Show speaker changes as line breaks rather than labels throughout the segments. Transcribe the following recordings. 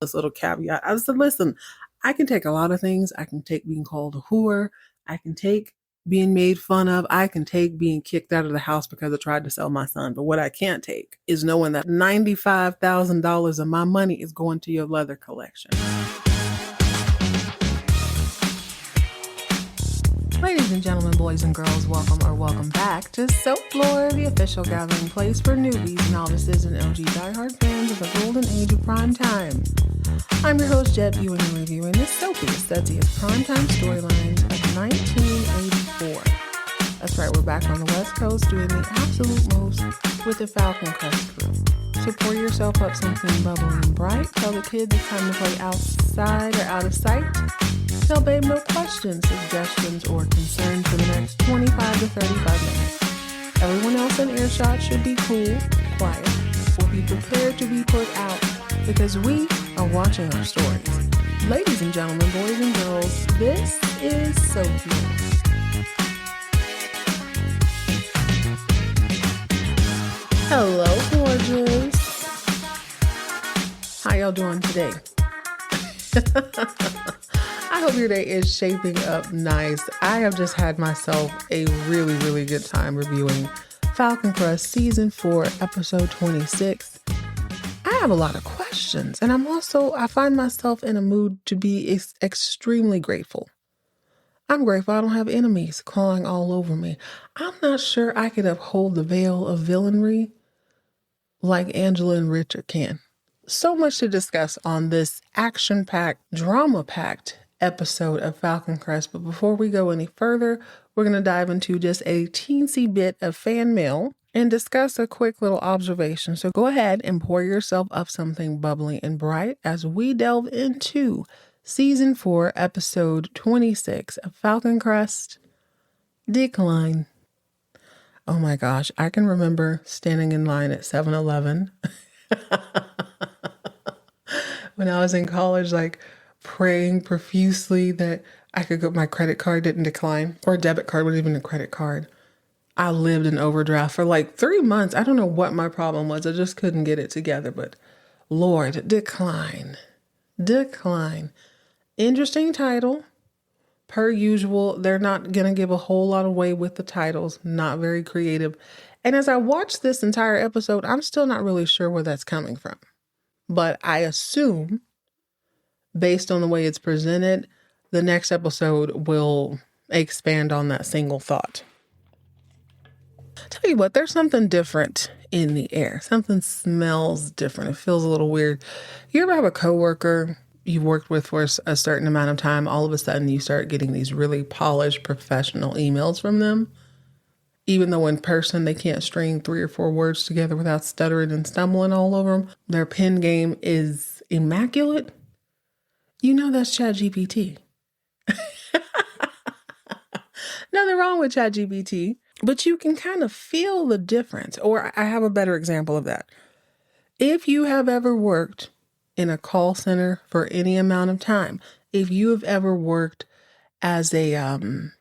this little caveat. I said, listen, I can take a lot of things. I can take being called a whore. I can take being made fun of. I can take being kicked out of the house because I tried to sell my son. But what I can't take is knowing that $95,000 of my money is going to your leather collection. Ladies and gentlemen, boys and girls, welcome back to Soap Floor, the official gathering place for newbies, novices, and OG diehard fans of the golden age of primetime. I'm your host, Jeb, viewing and reviewing the soapiest, sexiest primetime storylines of 1984. That's right, we're back on the West Coast doing the absolute most with the Falcon Crest crew. So pour yourself up something bubbly and bright. Tell the kids it's time to play outside or out of sight. Tell babe no questions, suggestions, or concerns for the next 25 to 35 minutes. Everyone else in earshot should be cool, quiet, or be prepared to be put out because we are watching our stories. Ladies and gentlemen, boys and girls, this is soapier. Hello, gorgeous. How y'all doing today? I hope your day is shaping up nice. I have just had myself a really, really good time reviewing Falcon Crest Season 4, Episode 26. I have a lot of questions, and I find myself in a mood to be extremely grateful. I'm grateful I don't have enemies clawing all over me. I'm not sure I could uphold the veil of villainry like Angela and Richard can. So much to discuss on this action-packed, drama-packed episode of Falcon Crest. But before we go any further, we're going to dive into just a teensy bit of fan mail and discuss a quick little observation. So go ahead and pour yourself up something bubbly and bright as we delve into Season 4, Episode 26 of Falcon Crest, Decline. Oh my gosh, I can remember standing in line at 7-Eleven when I was in college, like praying profusely that I could go, my credit card didn't decline, or a debit card, wasn't even a credit card. I lived in overdraft for like 3 months. I don't know what my problem was. I just couldn't get it together, but Lord, decline. Interesting title. Per usual, they're not going to give a whole lot away with the titles. Not very creative. And as I watch this entire episode, I'm still not really sure where that's coming from. But I assume, based on the way it's presented, the next episode will expand on that single thought. Tell you what, there's something different in the air. Something smells different. It feels a little weird. You ever have a coworker you've worked with for a certain amount of time, all of a sudden you start getting these really polished professional emails from them, even though in person they can't string 3 or 4 words together without stuttering and stumbling all over them. Their pen game is immaculate. You know that's ChatGPT. Nothing wrong with ChatGPT, but you can kind of feel the difference. Or I have a better example of that. If you have ever worked in a call center for any amount of time, if you have ever worked as a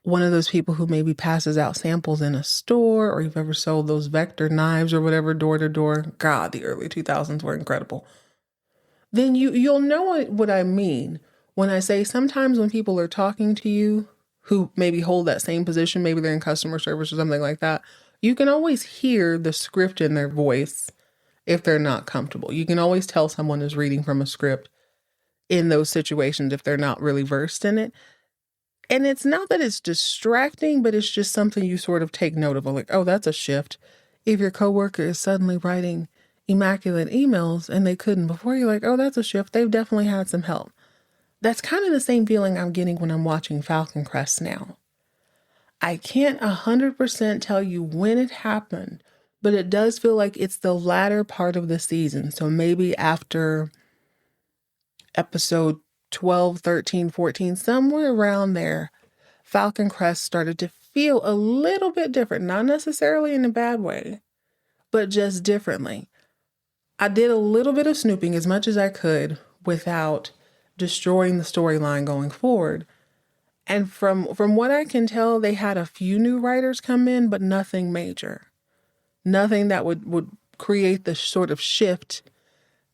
one of those people who maybe passes out samples in a store, or you've ever sold those vector knives or whatever door to door, God, the early 2000s were incredible. Then you'll know what I mean when I say sometimes when people are talking to you who maybe hold that same position, maybe they're in customer service or something like that, you can always hear the script in their voice. If they're not comfortable, you can always tell someone is reading from a script in those situations if they're not really versed in it. And it's not that it's distracting, but it's just something you sort of take note of, like, oh, that's a shift. If your coworker is suddenly writing immaculate emails and they couldn't before, you're like, oh, that's a shift. They've definitely had some help. That's kind of the same feeling I'm getting when I'm watching Falcon Crest now. I can't 100% tell you when it happened, but it does feel like it's the latter part of the season. So maybe after episode 12, 13, 14, somewhere around there, Falcon Crest started to feel a little bit different. Not necessarily in a bad way, but just differently. I did a little bit of snooping as much as I could without destroying the storyline going forward. And from what I can tell, they had a few new writers come in, but nothing major. Nothing that would create the sort of shift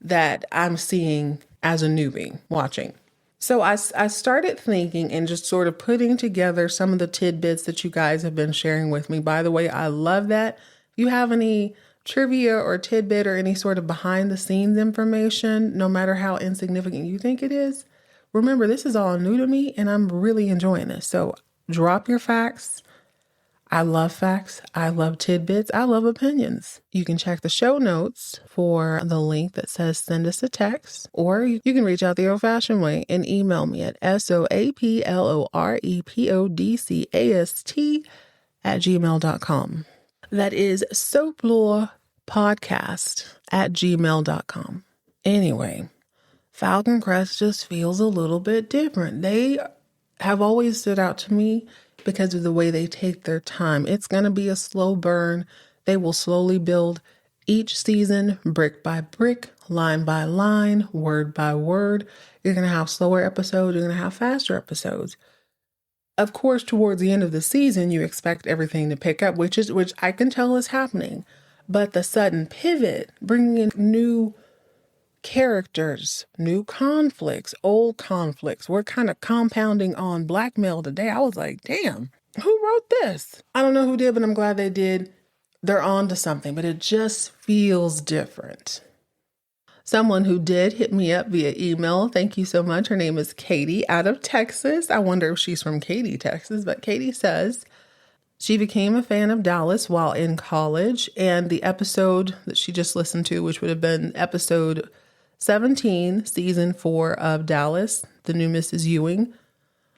that I'm seeing as a newbie watching. So I started thinking and just sort of putting together some of the tidbits that you guys have been sharing with me. By the way, I love that. If you have any trivia or tidbit or any sort of behind the scenes information, no matter how insignificant you think it is, remember, this is all new to me and I'm really enjoying this. So drop your facts. I love facts. I love tidbits. I love opinions. You can check the show notes for the link that says send us a text, or you can reach out the old-fashioned way and email me at soaplorepodcast@gmail.com. That is soaplorepodcast@gmail.com. Anyway, Falcon Crest just feels a little bit different. They have always stood out to me because of the way they take their time. It's going to be a slow burn. They will slowly build each season, brick by brick, line by line, word by word. You're going to have slower episodes. You're going to have faster episodes. Of course, towards the end of the season, you expect everything to pick up, which I can tell is happening. But the sudden pivot, bringing in new characters, new conflicts, old conflicts. We're kind of compounding on blackmail today. I was like, damn, who wrote this? I don't know who did, but I'm glad they did. They're on to something, but it just feels different. Someone who did hit me up via email. Thank you so much. Her name is Katie out of Texas. I wonder if she's from Katy, Texas, but Katie says she became a fan of Dallas while in college, and the episode that she just listened to, which would have been episode 17, season 4 of Dallas, the new Mrs. Ewing.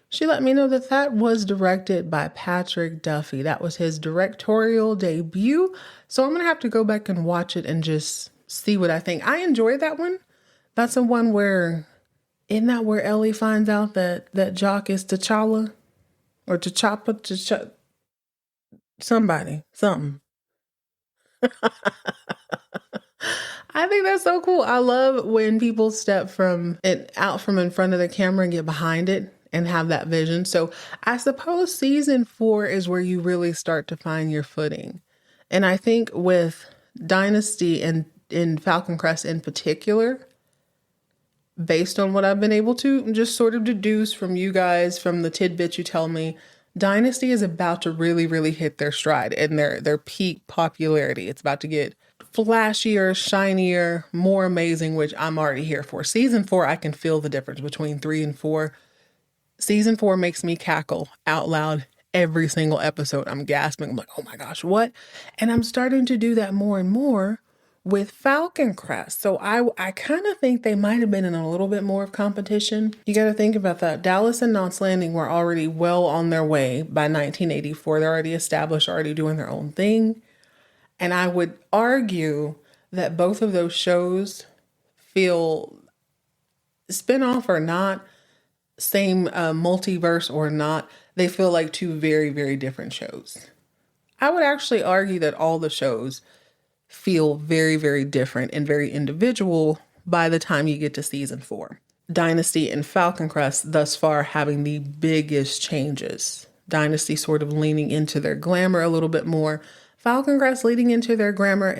She let me know that that was directed by Patrick Duffy. That was his directorial debut. So I'm going to have to go back and watch it and just see what I think. I enjoyed that one. That's the one where, isn't that where Ellie finds out that Jock is T'Challa? Or T'Challa? Something. I think that's so cool. I love when people step out from in front of the camera and get behind it and have that vision. So I suppose season 4 is where you really start to find your footing. And I think with Dynasty and in Falcon Crest in particular, based on what I've been able to just sort of deduce from you guys, from the tidbits you tell me, Dynasty is about to really, really hit their stride and their peak popularity. It's about to get flashier, shinier, more amazing, which I'm already here for. Season 4, I can feel the difference between 3 and 4. Season 4 makes me cackle out loud every single episode. I'm gasping. I'm like, oh my gosh, what? And I'm starting to do that more and more with Falcon Crest. So I kind of think they might have been in a little bit more of competition. You got to think about that. Dallas and Knots Landing were already well on their way by 1984. They're already established, already doing their own thing. And I would argue that both of those shows feel, spinoff or not, same multiverse or not, they feel like two very, very different shows. I would actually argue that all the shows feel very, very different and very individual by the time you get to season 4. Dynasty and Falcon Crest thus far having the biggest changes. Dynasty sort of leaning into their glamour a little bit more. Falcon Crest leading into their glamour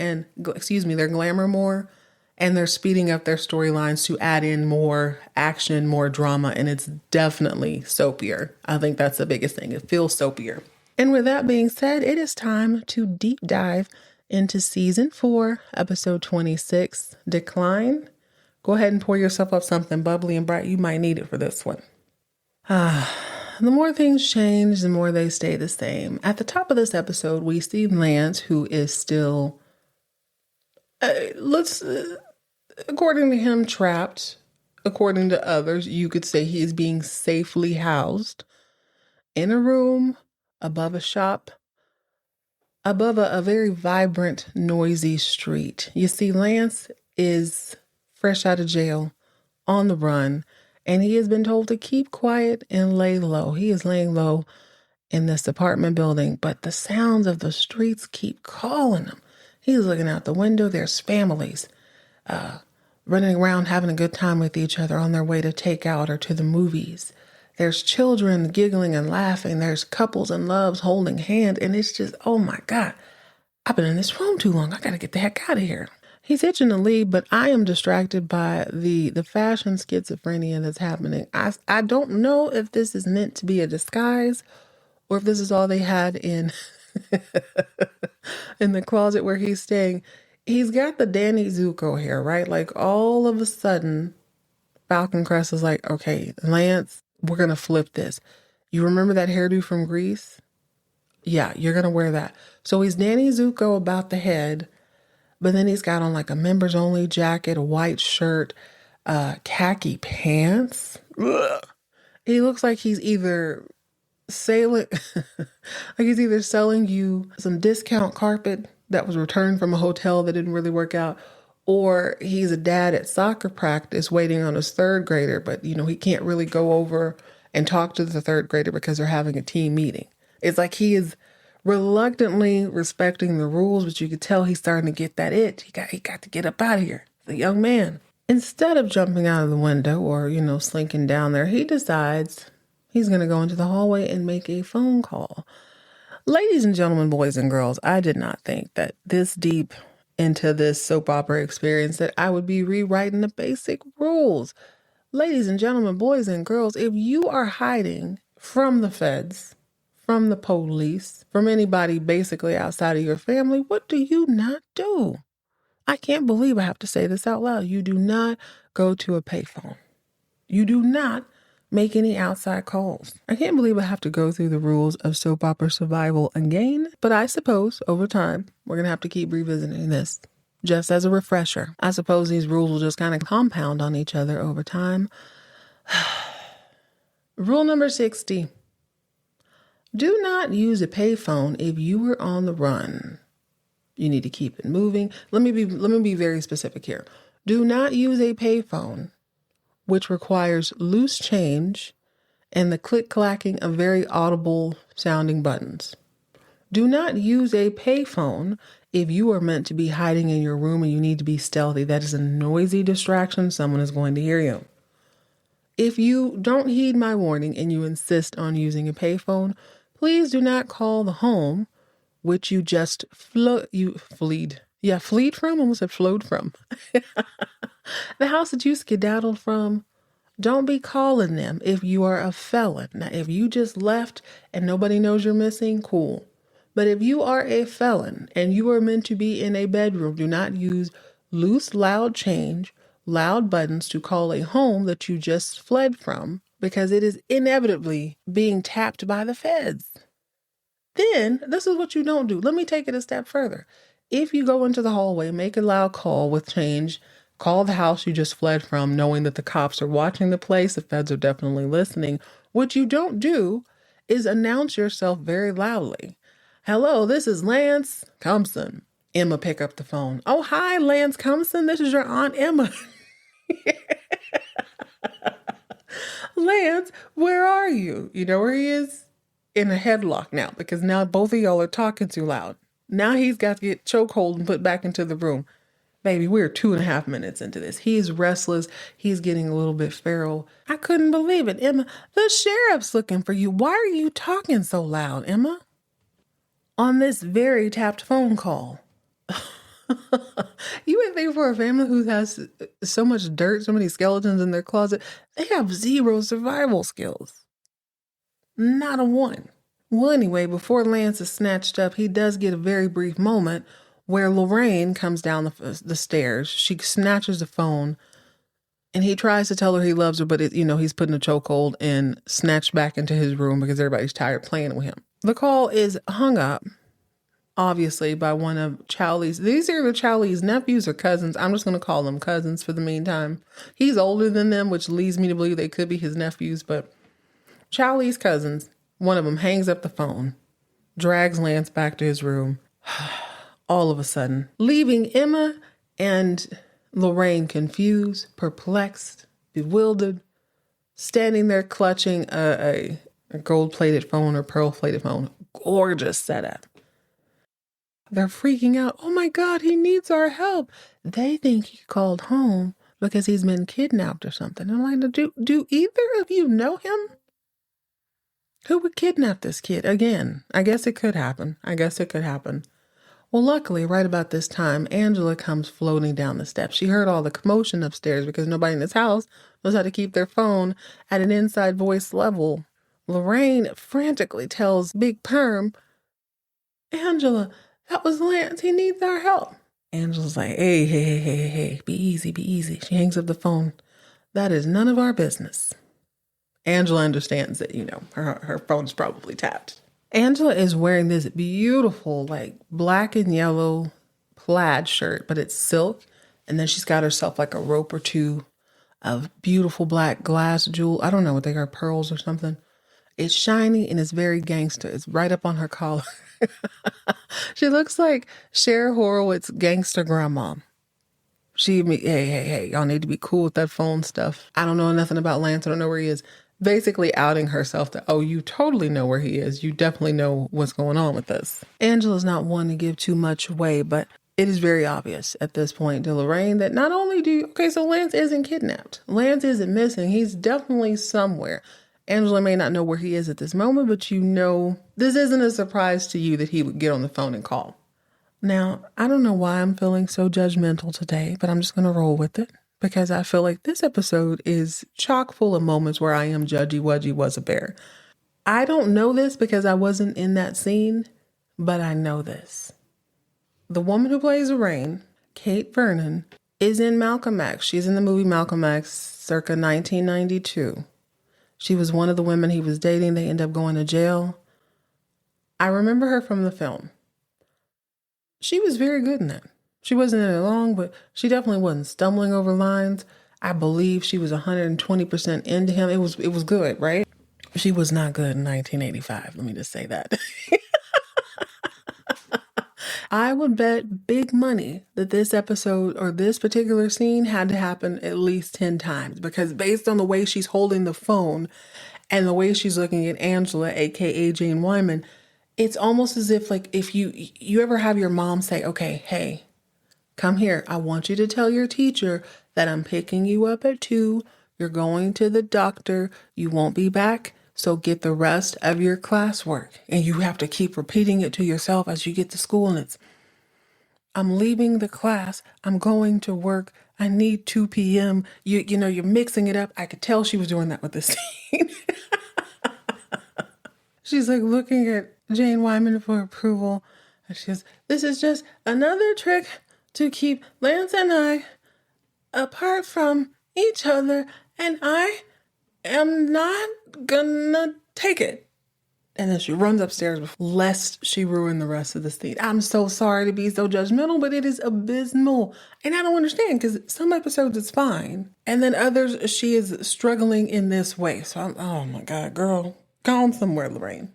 more, and they're speeding up their storylines to add in more action, more drama, and it's definitely soapier. I think that's the biggest thing. It feels soapier. And with that being said, it is time to deep dive into season 4, episode 26, Decline. Go ahead and pour yourself up something bubbly and bright. You might need it for this one. The more things change, the more they stay the same. At the top of this episode, we see Lance, who is still, according to him, trapped. According to others, you could say he is being safely housed in a room above a shop, above a very vibrant, noisy street. You see, Lance is fresh out of jail, on the run, and he has been told to keep quiet and lay low. He is laying low in this apartment building, but the sounds of the streets keep calling him. He's looking out the window. There's families running around having a good time with each other on their way to takeout or to the movies. There's children giggling and laughing. There's couples and loves holding hands. And it's just, oh my God, I've been in this room too long. I got to get the heck out of here. He's itching to leave, but I am distracted by the fashion schizophrenia that's happening. I don't know if this is meant to be a disguise or if this is all they had in in the closet where he's staying. He's got the Danny Zuko hair, right? Like all of a sudden, Falcon Crest is like, okay, Lance, we're going to flip this. You remember that hairdo from Greece? Yeah, you're going to wear that. So he's Danny Zuko about the head, but then he's got on like a members only jacket, a white shirt, khaki pants. Ugh. He looks like he's either sailing, like he's either selling you some discount carpet that was returned from a hotel that didn't really work out, or he's a dad at soccer practice waiting on his third grader, but he can't really go over and talk to the third grader because they're having a team meeting. It's like he is reluctantly respecting the rules, but you could tell he's starting to get that itch. He got to get up out of here. The young man. Instead of jumping out of the window or, slinking down there, he decides he's going to go into the hallway and make a phone call. Ladies and gentlemen, boys and girls, I did not think that this deep into this soap opera experience that I would be rewriting the basic rules. Ladies and gentlemen, boys and girls, if you are hiding from the feds, from the police, from anybody basically outside of your family, what do you not do? I can't believe I have to say this out loud. You do not go to a payphone. You do not make any outside calls. I can't believe I have to go through the rules of soap opera survival again, but I suppose over time, we're going to have to keep revisiting this. Just as a refresher, I suppose these rules will just kind of compound on each other over time. Rule number 60. Do not use a payphone if you were on the run. You need to keep it moving. Let me be very specific here. Do not use a payphone which requires loose change and the click-clacking of very audible sounding buttons. Do not use a payphone if you are meant to be hiding in your room and you need to be stealthy. That is a noisy distraction. Someone is going to hear you. If you don't heed my warning and you insist on using a payphone, please do not call the home which you just fleed from, almost said flowed from. The house that you skedaddled from, don't be calling them if you are a felon. Now, if you just left and nobody knows you're missing, cool. But if you are a felon and you are meant to be in a bedroom, do not use loose, loud change, loud buttons to call a home that you just fled from, because it is inevitably being tapped by the feds. Then, this is what you don't do. Let me take it a step further. If you go into the hallway, make a loud call with change, call the house you just fled from, knowing that the cops are watching the place, the feds are definitely listening. What you don't do is announce yourself very loudly. Hello, this is Lance Cumson. Emma, pick up the phone. Oh, hi, Lance Cumson. This is your Aunt Emma. Lance, where are you? You know where he is? In a headlock now, because now both of y'all are talking too loud. Now he's got to get chokehold and put back into the room. Baby, we're 2.5 minutes into this. He's restless. He's getting a little bit feral. I couldn't believe it. Emma, the sheriff's looking for you. Why are you talking so loud, Emma? On this very tapped phone call. You would think for a family who has so much dirt, so many skeletons in their closet, they have zero survival skills. Not a one. Well, anyway, before Lance is snatched up, he does get a very brief moment where Lorraine comes down the stairs. She snatches the phone, and he tries to tell her he loves her, but he's put in a chokehold and snatched back into his room because everybody's tired playing with him. The call is hung up, obviously, by one of Charlie's. These are the Charlie's nephews or cousins. I'm just going to call them cousins for the meantime. He's older than them, which leads me to believe they could be his nephews, but Charlie's cousins, one of them hangs up the phone, drags Lance back to his room, all of a sudden, leaving Emma and Lorraine confused, perplexed, bewildered, standing there clutching a gold-plated phone or pearl-plated phone. Gorgeous setup. They're freaking out. Oh my God, he needs our help. They think he called home because he's been kidnapped or something. I'm like, do either of you know him? Who would kidnap this kid? Again, I guess it could happen. Well, luckily, right about this time, Angela comes floating down the steps. She heard all the commotion upstairs because nobody in this house knows how to keep their phone at an inside voice level. Lorraine frantically tells Big Perm, Angela, that was Lance. He needs our help. Angela's like, hey, be easy, be easy. She hangs up the phone. That is none of our business. Angela understands that, her phone's probably tapped. Angela is wearing this beautiful, like black and yellow plaid shirt, but it's silk. And then she's got herself like a rope or two of beautiful black glass jewel. I don't know what they are, pearls or something. It's shiny and it's very gangster. It's right up on her collar. She looks like Cher Horowitz's gangster-grandma. Hey, y'all need to be cool with that phone stuff. I don't know nothing about Lance. I don't know where he is. Basically outing herself that, oh, you totally know where he is. You definitely know what's going on with this. Angela's not one to give too much away, but it is very obvious at this point to Lorraine that not only so Lance isn't kidnapped. Lance isn't missing. He's definitely somewhere. Angela may not know where he is at this moment, but this isn't a surprise to you that he would get on the phone and call. Now, I don't know why I'm feeling so judgmental today, but I'm just going to roll with it because I feel like this episode is chock full of moments where I am judgy wudgy was a bear. I don't know this because I wasn't in that scene, but I know this. The woman who plays Lorraine, Kate Vernon, is in Malcolm X. She's in the movie Malcolm X circa 1992. She was one of the women he was dating. They end up going to jail. I remember her from the film. She was very good in that. She wasn't in it long, but she definitely wasn't stumbling over lines. I believe she was 120% into him. It was good, right? She was not good in 1985. Let me just say that. I would bet big money that this episode or this particular scene had to happen at least 10 times because based on the way she's holding the phone and the way she's looking at Angela, aka Jane Wyman, it's almost as if like if you ever have your mom say, okay, hey, come here. I want you to tell your teacher that I'm picking you up at 2. You're going to the doctor. You won't be back. So get the rest of your classwork. And you have to keep repeating it to yourself as you get to school. And it's, I'm leaving the class. I'm going to work. I need 2 p.m. You're mixing it up. I could tell she was doing that with the scene. She's like looking at Jane Wyman for approval. And she goes, this is just another trick to keep Lance and I apart from each other. And I am not gonna take it. And then she runs upstairs lest she ruin the rest of the scene. I'm so sorry to be so judgmental, but it is abysmal. And I don't understand because some episodes it's fine. And then others, she is struggling in this way. So oh my God, girl, go on somewhere, Lorraine.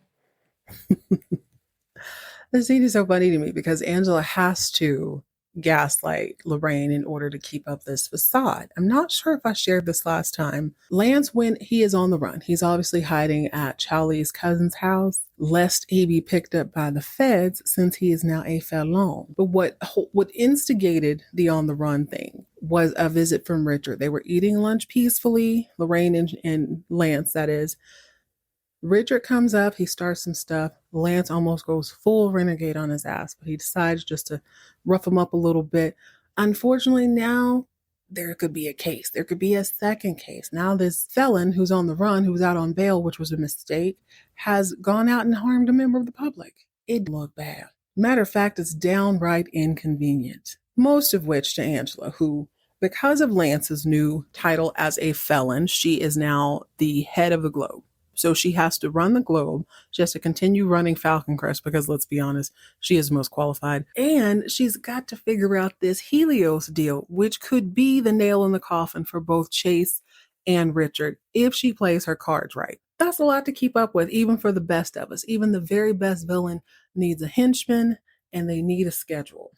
The scene is so funny to me because Angela has to gaslight Lorraine in order to keep up this facade. I'm not sure if I shared this last time. Lance, when he is on the run, he's obviously hiding at Charlie's cousin's house, lest he be picked up by the feds since he is now a felon. But what instigated the on the run thing was a visit from Richard. They were eating lunch peacefully, Lorraine and Lance, that is. Richard comes up, he starts some stuff. Lance almost goes full renegade on his ass, but he decides just to rough him up a little bit. Unfortunately, now there could be a case. There could be a second case. Now this felon who's on the run, who's out on bail, which was a mistake, has gone out and harmed a member of the public. It looked bad. Matter of fact, it's downright inconvenient. Most of which to Angela, who, because of Lance's new title as a felon, she is now the head of the globe. So she has to run the globe. She has to continue running Falcon Crest because let's be honest, she is most qualified. And she's got to figure out this Helios deal, which could be the nail in the coffin for both Chase and Richard if she plays her cards right. That's a lot to keep up with, even for the best of us. Even the very best villain needs a henchman and they need a schedule.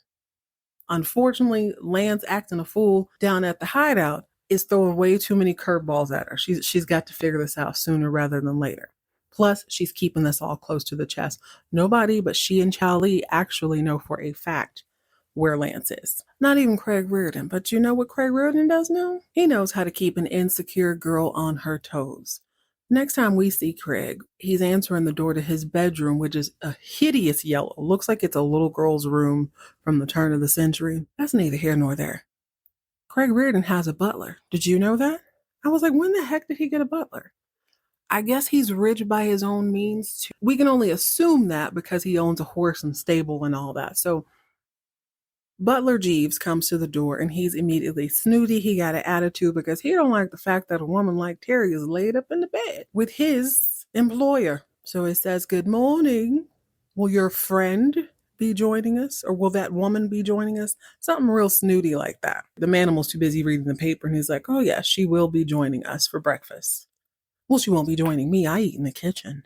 Unfortunately, Lance acting a fool down at the hideout is throwing way too many curveballs at her. She's got to figure this out sooner rather than later. Plus, she's keeping this all close to the chest. Nobody but she and Charlie actually know for a fact where Lance is. Not even Craig Reardon. But you know what Craig Reardon does know? He knows how to keep an insecure girl on her toes. Next time we see Craig, he's answering the door to his bedroom, which is a hideous yellow. Looks like it's a little girl's room from the turn of the century. That's neither here nor there. Craig Reardon has a butler. Did you know that? I was like, when the heck did he get a butler? I guess he's rich by his own means too. We can only assume that because he owns a horse and stable and all that. So Butler Jeeves comes to the door and he's immediately snooty. He got an attitude because he don't like the fact that a woman like Terry is laid up in the bed with his employer. So it says, "Good morning. Will your friend be joining us? Or will that woman be joining us?" Something real snooty like that. The manimal's too busy reading the paper and he's like, "Oh yeah, she will be joining us for breakfast." "Well, she won't be joining me. I eat in the kitchen."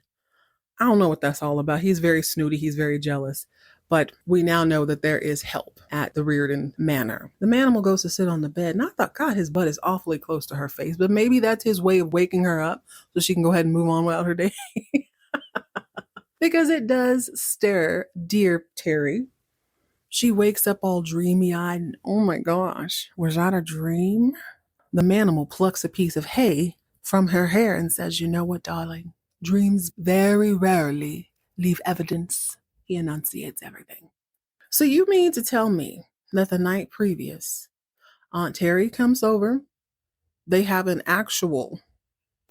I don't know what that's all about. He's very snooty. He's very jealous. But we now know that there is help at the Reardon Manor. The manimal goes to sit on the bed, and I thought, God, his butt is awfully close to her face. But maybe that's his way of waking her up so she can go ahead and move on without her day. Because it does stir dear Terry. She wakes up all dreamy-eyed, and oh my gosh, was that a dream? The manimal plucks a piece of hay from her hair and says, "You know what, darling? Dreams very rarely leave evidence." He enunciates everything. "So you mean to tell me that the night previous, Aunt Terry comes over, they have an actual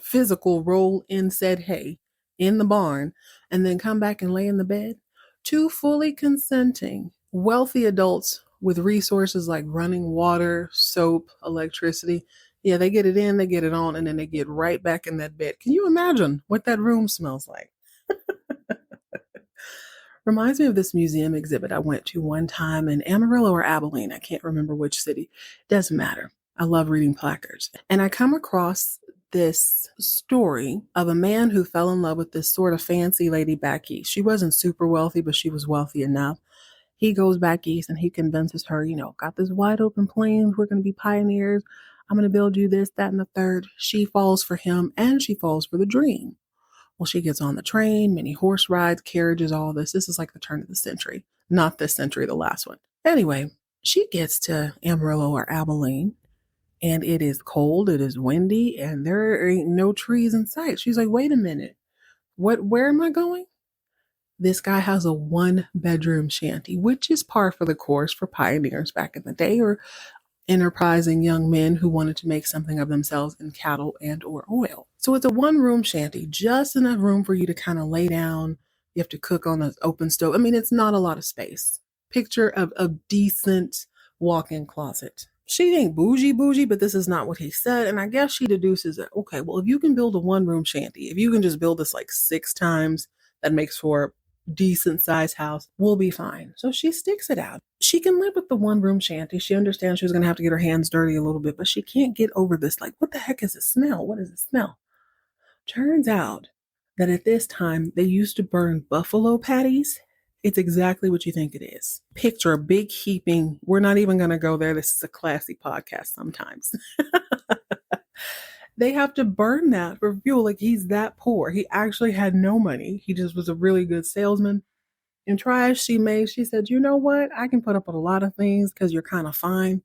physical roll in said hay in the barn, and then come back and lay in the bed? Two fully consenting, wealthy adults with resources like running water, soap, electricity. Yeah, they get it in, they get it on, and then they get right back in that bed. Can you imagine what that room smells like?" Reminds me of this museum exhibit I went to one time in Amarillo or Abilene. I can't remember which city. Doesn't matter. I love reading placards. And I come across this story of a man who fell in love with this sort of fancy lady back east. She wasn't super wealthy, but she was wealthy enough. He goes back east and he convinces her, got this wide open plains. We're going to be pioneers. I'm going to build you this, that, and the third. She falls for him and she falls for the dream. Well, she gets on the train, many horse rides, carriages, all this. This is like the turn of the century. Not this century, the last one. Anyway, she gets to Amarillo or Abilene, and it is cold, it is windy, and there ain't no trees in sight. She's like, wait a minute. Where am I going? This guy has a 1-bedroom shanty, which is par for the course for pioneers back in the day, or enterprising young men who wanted to make something of themselves in cattle and or oil. So it's a 1-room shanty, just enough room for you to kind of lay down. You have to cook on an open stove. I mean, it's not a lot of space. Picture of a decent walk-in closet. She ain't bougie, but this is not what he said. And I guess she deduces that, okay, well, if you can build a 1-room shanty, if you can just build this like 6 times, that makes for decent size house, we'll be fine. So she sticks it out. She can live with the 1-room shanty. She understands she's going to have to get her hands dirty a little bit, but she can't get over this. Like, what the heck is it smell? What does it smell? Turns out that at this time, they used to burn buffalo patties. It's exactly what you think it is. Picture a big heaping. We're not even going to go there. This is a classy podcast sometimes. They have to burn that for fuel. Like, he's that poor. He actually had no money. He just was a really good salesman. And try as she may, she said, you know what? I can put up with a lot of things because you're kind of fine.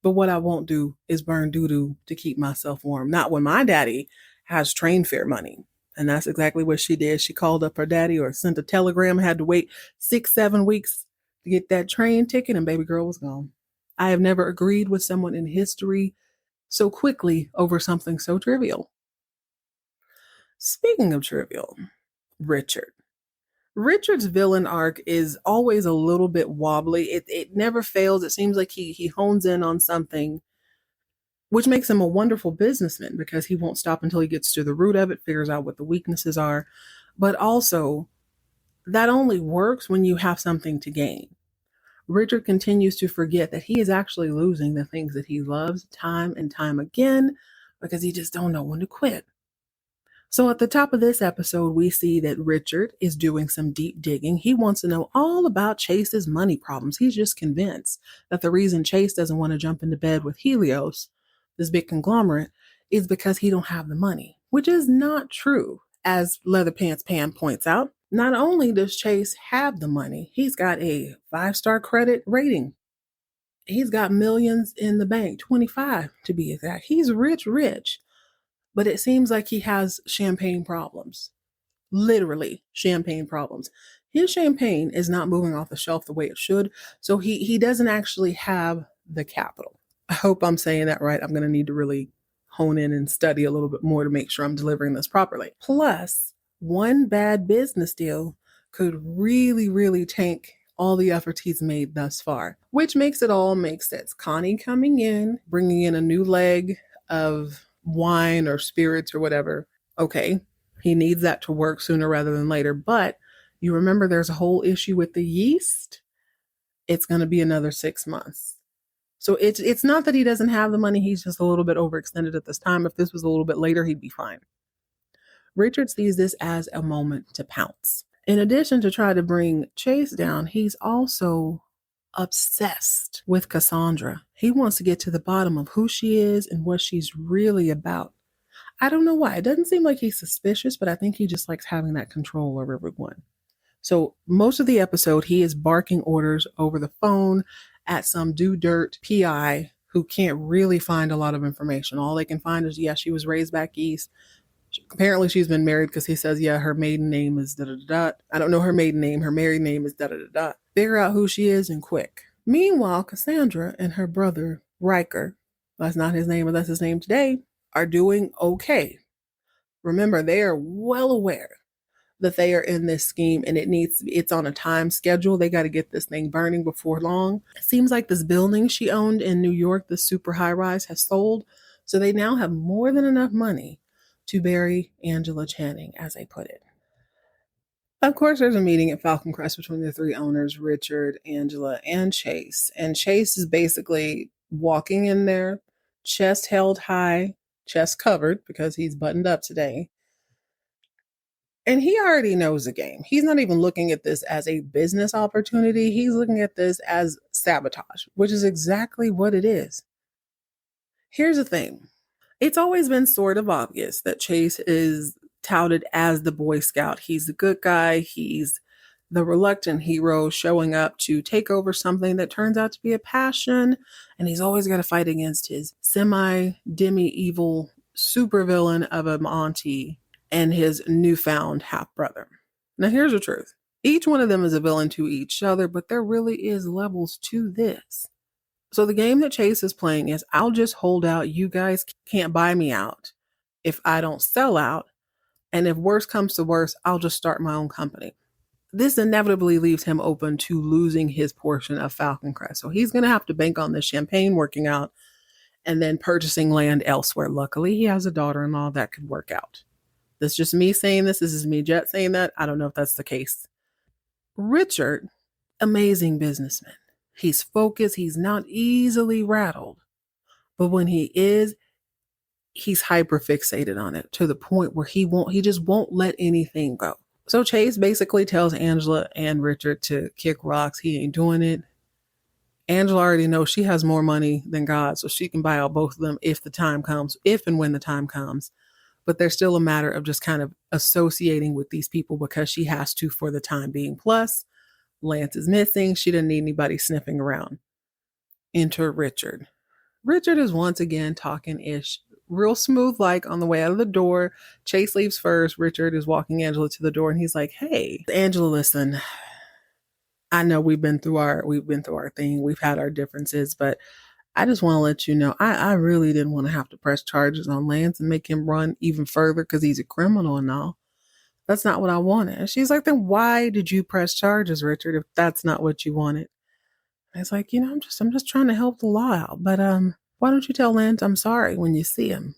But what I won't do is burn doo-doo to keep myself warm. Not when my daddy has train fare money. And that's exactly what she did. She called up her daddy or sent a telegram, had to wait 6-7 weeks to get that train ticket, and baby girl was gone. I have never agreed with someone in history so quickly over something so trivial. Speaking of trivial, Richard. Richard's villain arc is always a little bit wobbly. It never fails. It seems like he hones in on something, which makes him a wonderful businessman because he won't stop until he gets to the root of it, figures out what the weaknesses are. But also, that only works when you have something to gain. Richard continues to forget that he is actually losing the things that he loves time and time again because he just don't know when to quit. So at the top of this episode, we see that Richard is doing some deep digging. He wants to know all about Chase's money problems. He's just convinced that the reason Chase doesn't want to jump into bed with Helios, this big conglomerate, is because he don't have the money, which is not true. As Leather Pants Pam points out, not only does Chase have the money, he's got a 5-star credit rating. He's got millions in the bank, 25 to be exact. He's rich. but it seems like he has champagne problems. Literally champagne problems. His champagne is not moving off the shelf the way it should, so he doesn't actually have the capital. I hope I'm saying that right. I'm going to need to really hone in and study a little bit more to make sure I'm delivering this properly. Plus, one bad business deal could really, really tank all the efforts he's made thus far, which makes it all make sense. Connie coming in, bringing in a new leg of wine or spirits or whatever. Okay, he needs that to work sooner rather than later. But you remember there's a whole issue with the yeast. It's going to be another 6 months. So it's not that he doesn't have the money. He's just a little bit overextended at this time. If this was a little bit later, he'd be fine. Richard sees this as a moment to pounce. In addition to try to bring Chase down, he's also obsessed with Cassandra. He wants to get to the bottom of who she is and what she's really about. I don't know why. It doesn't seem like he's suspicious, but I think he just likes having that control over everyone. So most of the episode, he is barking orders over the phone at some do-dirt PI who can't really find a lot of information. All they can find is, yeah, she was raised back east. Apparently she's been married because he says, yeah, her maiden name is da-da-da-da. I don't know her maiden name. Her married name is da-da-da-da. Figure out who she is and quick. Meanwhile, Cassandra and her brother, Riker, that's not his name, but that's his name today, are doing okay. Remember, they are well aware that they are in this scheme and it's on a time schedule. They got to get this thing burning before long. It seems like this building she owned in New York, the super high rise, has sold. So they now have more than enough money to bury Angela Channing, as they put it. Of course, there's a meeting at Falcon Crest between the three owners, Richard, Angela, and Chase. And Chase is basically walking in there, chest held high, chest covered because he's buttoned up today. And he already knows the game. He's not even looking at this as a business opportunity. He's looking at this as sabotage, which is exactly what it is. Here's the thing. It's always been sort of obvious that Chase is touted as the Boy Scout. He's the good guy. He's the reluctant hero showing up to take over something that turns out to be a passion. And he's always got to fight against his semi-demi-evil supervillain of an auntie and his newfound half-brother. Now, here's the truth. Each one of them is a villain to each other, but there really is levels to this. So the game that Chase is playing is, I'll just hold out. You guys can't buy me out if I don't sell out. And if worse comes to worse, I'll just start my own company. This inevitably leaves him open to losing his portion of Falcon Crest. So he's going to have to bank on the champagne working out and then purchasing land elsewhere. Luckily, he has a daughter-in-law that could work out. That's just me saying this. This is me, Jet, saying that. I don't know if that's the case. Richard, amazing businessman. He's focused. He's not easily rattled. But when he is, he's hyper fixated on it to the point where he just won't let anything go. So Chase basically tells Angela and Richard to kick rocks. He ain't doing it. Angela already knows she has more money than God, so she can buy out both of them if the time comes, if and when the time comes. But there's still a matter of just kind of associating with these people because she has to for the time being. Plus, Lance is missing. She didn't need anybody sniffing around. Enter Richard. Richard is once again talking ish, real smooth like on the way out of the door. Chase leaves first. Richard is walking Angela to the door and he's like, hey, Angela, listen, I know we've been through our thing. We've had our differences, but I just want to let you know, I really didn't want to have to press charges on Lance and make him run even further because he's a criminal and all. That's not what I wanted. And she's like, then why did you press charges, Richard, if that's not what you wanted? And it's like, I'm just trying to help the law out. But why don't you tell Lance I'm sorry when you see him,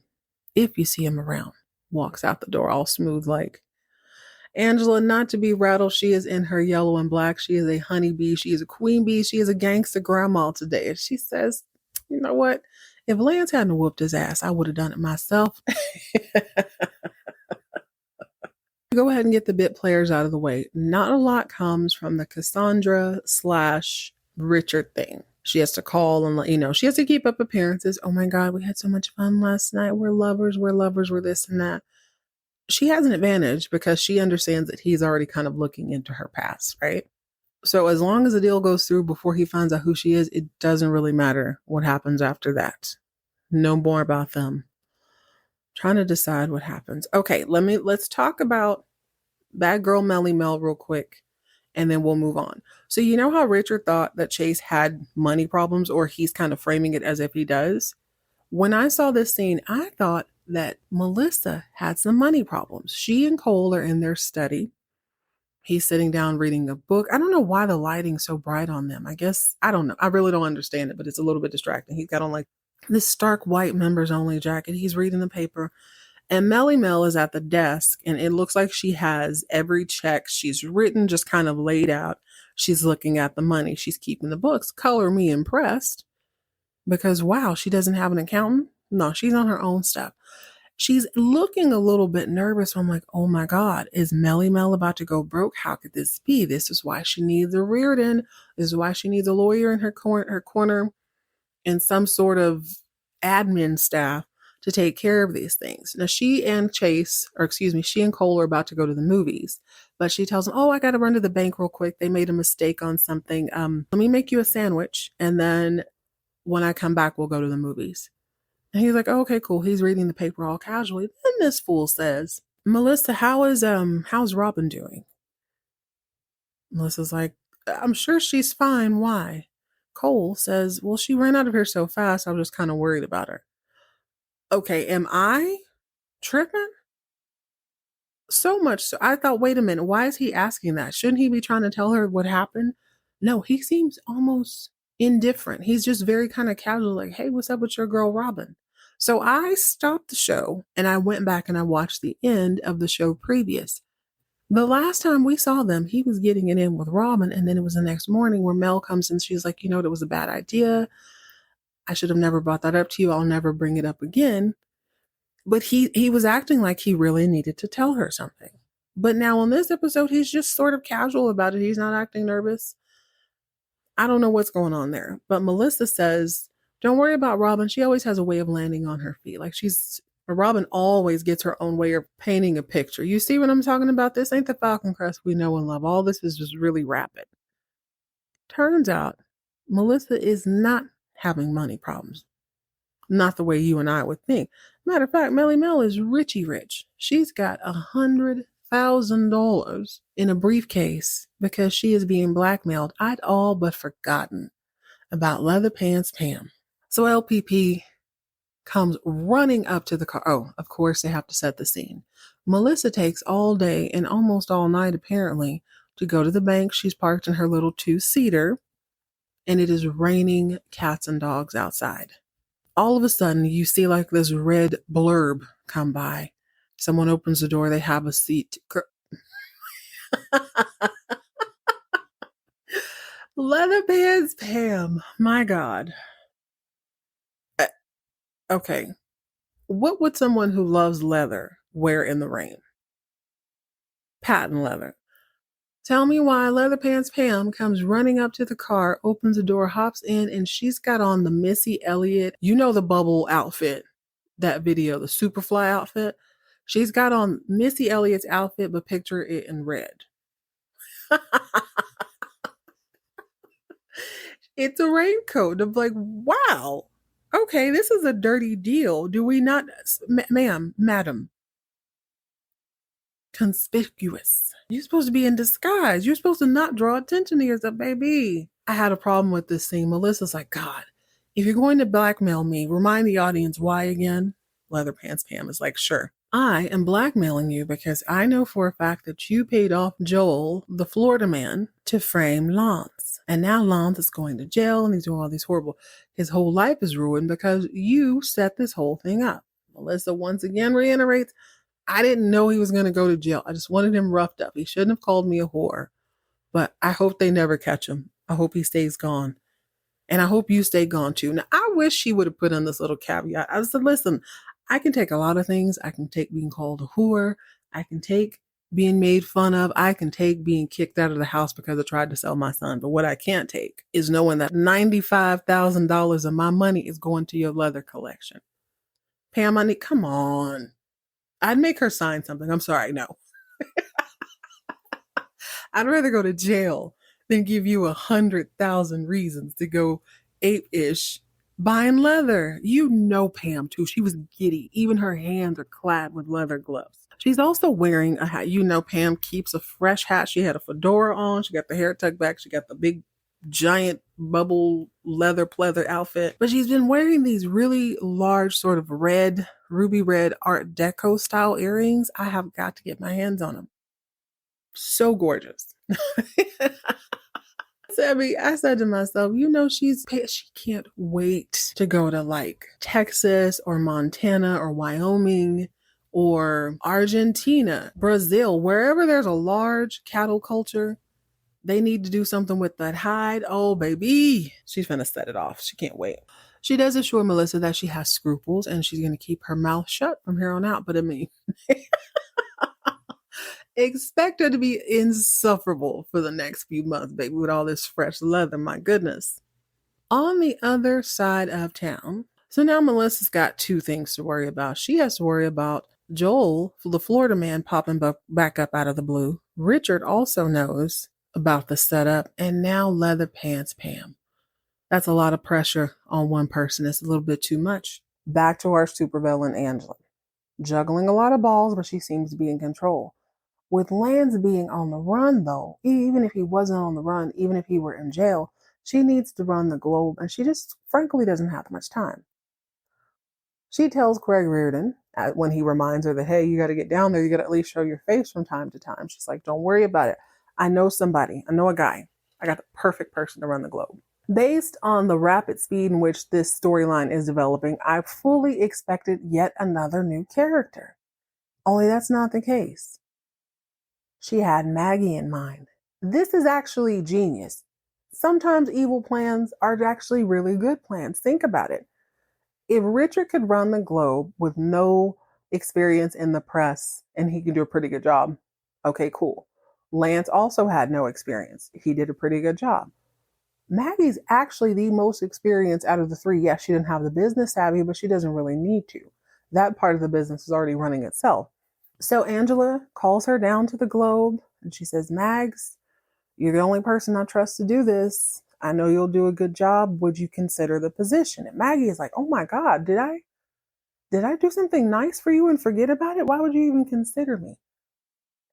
if you see him around? Walks out the door all smooth like. Angela, not to be rattled, she is in her yellow and black. She is a honeybee. She is a queen bee. She is a gangster-grandma today. And she says, you know what? If Lance hadn't whooped his ass, I would have done it myself. Go ahead and get the bit players out of the way. Not a lot comes from the Cassandra/Richard thing. She has to call and she has to keep up appearances. Oh my God, we had so much fun last night. We're lovers, we're this and that. She has an advantage because she understands that he's already kind of looking into her past, right? So as long as the deal goes through before he finds out who she is, it doesn't really matter what happens after that. No more about them. Trying to decide what happens. Okay, let's talk about bad girl Melly Mel real quick, and then we'll move on. So you know how Richard thought that Chase had money problems, or he's kind of framing it as if he does? When I saw this scene, I thought that Melissa had some money problems. She and Cole are in their study. He's sitting down reading a book. I don't know why the lighting's so bright on them. I guess, I don't know. I really don't understand it, but it's a little bit distracting. He's got on like this stark white members only jacket. He's reading the paper. And Melly Mel is at the desk, and it looks like she has every check she's written just kind of laid out. She's looking at the money. She's keeping the books. Color me impressed because, wow, she doesn't have an accountant? No, she's on her own stuff. She's looking a little bit nervous. I'm like, oh my God, is Melly Mel about to go broke? How could this be? This is why she needs a Reardon. This is why she needs a lawyer in her corner and some sort of admin staff to take care of these things. Now, she and Cole are about to go to the movies, but she tells him, oh, I got to run to the bank real quick. They made a mistake on something. Let me make you a sandwich. And then when I come back, we'll go to the movies. And he's like, oh, okay, cool. He's reading the paper all casually. Then this fool says, Melissa, how's Robin doing? Melissa's like, I'm sure she's fine. Why? Cole says, well, she ran out of here so fast, I was just kind of worried about her. Okay, am I tripping? So much so. I thought, wait a minute, why is he asking that? Shouldn't he be trying to tell her what happened? No, he seems almost indifferent. He's just very kind of casual, like, hey, what's up with your girl Robin? So I stopped the show and I went back and I watched the end of the show previous. The last time we saw them, he was getting it in with Robin, and then it was the next morning where Mel comes and she's like, it was a bad idea. I should have never brought that up to you. I'll never bring it up again. But he was acting like he really needed to tell her something. But now on this episode, he's just sort of casual about it. He's not acting nervous. I don't know what's going on there. But Melissa says, don't worry about Robin. She always has a way of landing on her feet. Like Robin always gets her own way of painting a picture. You see what I'm talking about? This ain't the Falcon Crest we know and love. All this is just really rapid. Turns out Melissa is not having money problems. Not the way you and I would think. Matter of fact, Melly Mel is richy rich. She's got $100,000 in a briefcase because she is being blackmailed. I'd all but forgotten about Leather Pants Pam. So LPP comes running up to the car. Oh, of course, they have to set the scene. Melissa takes all day and almost all night, apparently, to go to the bank. She's parked in her little two-seater, and it is raining cats and dogs outside. All of a sudden, you see like this red blurb come by. Someone opens the door. They have a seat. Leather Pants Pam. My God. Okay. What would someone who loves leather wear in the rain? Patent leather. Tell me why Leather Pants Pam comes running up to the car, opens the door, hops in, and she's got on the Missy Elliott, the bubble outfit, that video, the Superfly outfit. She's got on Missy Elliott's outfit, but picture it in red. It's a raincoat. I'm like, wow. Okay, this is a dirty deal. Do we not, madam, conspicuous. You're supposed to be in disguise. You're supposed to not draw attention to yourself, baby. I had a problem with this scene. Melissa's like, God, if you're going to blackmail me, remind the audience why again? Leather Pants Pam is like, sure. I am blackmailing you because I know for a fact that you paid off Joel, the Florida man, to frame Lance. And now Lance is going to jail and he's doing all these his whole life is ruined because you set this whole thing up. Melissa once again reiterates, I didn't know he was going to go to jail. I just wanted him roughed up. He shouldn't have called me a whore. But I hope they never catch him. I hope he stays gone. And I hope you stay gone too. Now, I wish she would have put in this little caveat. I said, listen, I can take a lot of things. I can take being called a whore. I can take being made fun of. I can take being kicked out of the house because I tried to sell my son. But what I can't take is knowing that $95,000 of my money is going to your leather collection. Pam, come on. I'd make her sign something. I'm sorry, no. I'd rather go to jail than give you 100,000 reasons to go ape-ish buying leather. You know Pam too. She was giddy. Even her hands are clad with leather gloves. She's also wearing a hat. You know Pam keeps a fresh hat. She had a fedora on. She got the hair tucked back. She got the big giant bubble leather pleather outfit. But she's been wearing these really large sort of red, ruby red Art Deco style earrings. I have got to get my hands on them. So gorgeous. I said to myself, she can't wait to go to like Texas or Montana or Wyoming or Argentina, Brazil, wherever there's a large cattle culture. They need to do something with that hide. Oh, baby. She's going to set it off. She can't wait. She does assure Melissa that she has scruples and she's going to keep her mouth shut from here on out. But I mean, expect her to be insufferable for the next few months, baby, with all this fresh leather. My goodness. On the other side of town, so now Melissa's got two things to worry about. She has to worry about Joel, the Florida man, popping back up out of the blue. Richard also knows about the setup, and now leather pants Pam. That's a lot of pressure on one person. It's a little bit too much. Back to our supervillain Angela. Juggling a lot of balls, but she seems to be in control. With Lance being on the run, though, even if he wasn't on the run, even if he were in jail, she needs to run the globe, and she just frankly doesn't have much time. She tells Craig Reardon, when he reminds her that, hey, you got to get down there, you got to at least show your face from time to time. She's like, don't worry about it. I know somebody. I know a guy. I got the perfect person to run the globe. Based on the rapid speed in which this storyline is developing, I fully expected yet another new character. Only that's not the case. She had Maggie in mind. This is actually genius. Sometimes evil plans are actually really good plans. Think about it. If Richard could run the globe with no experience in the press and he can do a pretty good job, okay, cool. Lance also had no experience. He did a pretty good job. Maggie's actually the most experienced out of the three. Yes, she didn't have the business savvy, but she doesn't really need to. That part of the business is already running itself. So Angela calls her down to the globe and she says, Mags, you're the only person I trust to do this. I know you'll do a good job. Would you consider the position? And Maggie is like, oh my God, did I do something nice for you and forget about it? Why would you even consider me?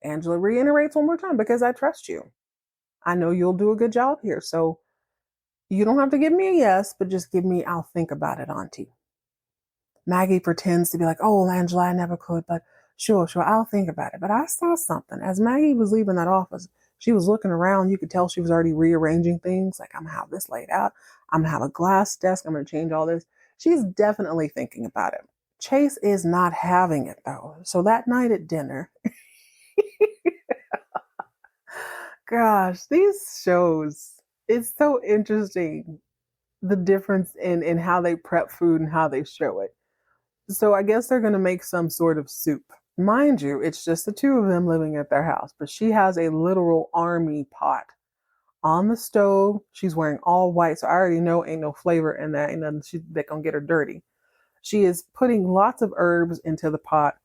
Angela reiterates one more time, because I trust you. I know you'll do a good job here. So you don't have to give me a yes, but just give me, I'll think about it, Auntie. Maggie pretends to be like, oh, Angela, I never could, but sure, I'll think about it. But I saw something. As Maggie was leaving that office, she was looking around. You could tell she was already rearranging things. Like, I'm going to have this laid out. I'm going to have a glass desk. I'm going to change all this. She's definitely thinking about it. Chase is not having it, though. So that night at dinner, gosh, these shows, it's so interesting, the difference in how they prep food and how they show it. So I guess they're going to make some sort of soup. Mind you, it's just the two of them living at their house, but she has a literal army pot on the stove. She's wearing all white, so I already know ain't no flavor in that, and then they're going to get her dirty. She is putting lots of herbs into the pot,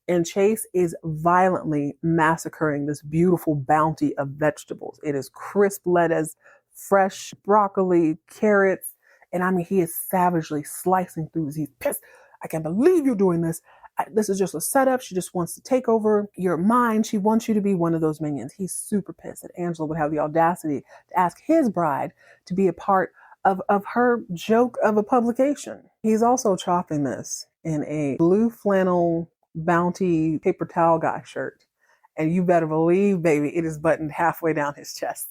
and Chase is violently massacring this beautiful bounty of vegetables. It is crisp lettuce, fresh broccoli, carrots, and I mean, he is savagely slicing through this. He's pissed. I can't believe you're doing this. This is just a setup. She just wants to take over your mind. She wants you to be one of those minions. He's super pissed that Angela would have the audacity to ask his bride to be a part of her joke of a publication. He's also chopping this in a blue flannel bounty paper towel guy shirt. And you better believe, baby, it is buttoned halfway down his chest.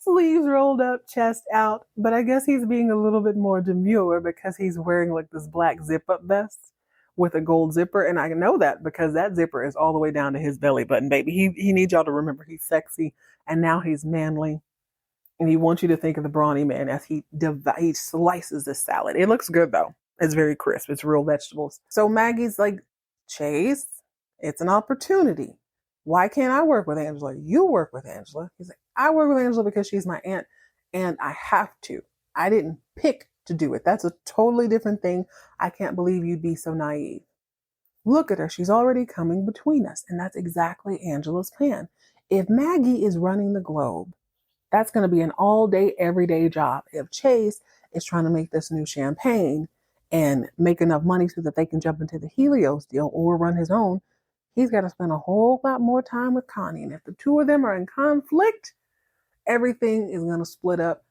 Sleeves rolled up, chest out, but I guess he's being a little bit more demure because he's wearing like this black zip-up vest with a gold zipper, and I know that because that zipper is all the way down to his belly button, baby. He needs y'all to remember he's sexy, and now he's manly, and he wants you to think of the brawny man as he slices this salad. It looks good though. It's very crisp. It's real vegetables. So Maggie's like, Chase, it's an opportunity. Why can't I work with Angela? You work with Angela. He's like, I work with Angela because she's my aunt and I have to. I didn't pick to do it. That's a totally different thing. I can't believe you'd be so naive. Look at her. She's already coming between us. And that's exactly Angela's plan. If Maggie is running the globe, That's going to be an all day, everyday job. If Chase is trying to make this new champagne and make enough money so that they can jump into the Helios deal or run his own, he's got to spend a whole lot more time with Connie. And if the two of them are in conflict, everything is going to split up,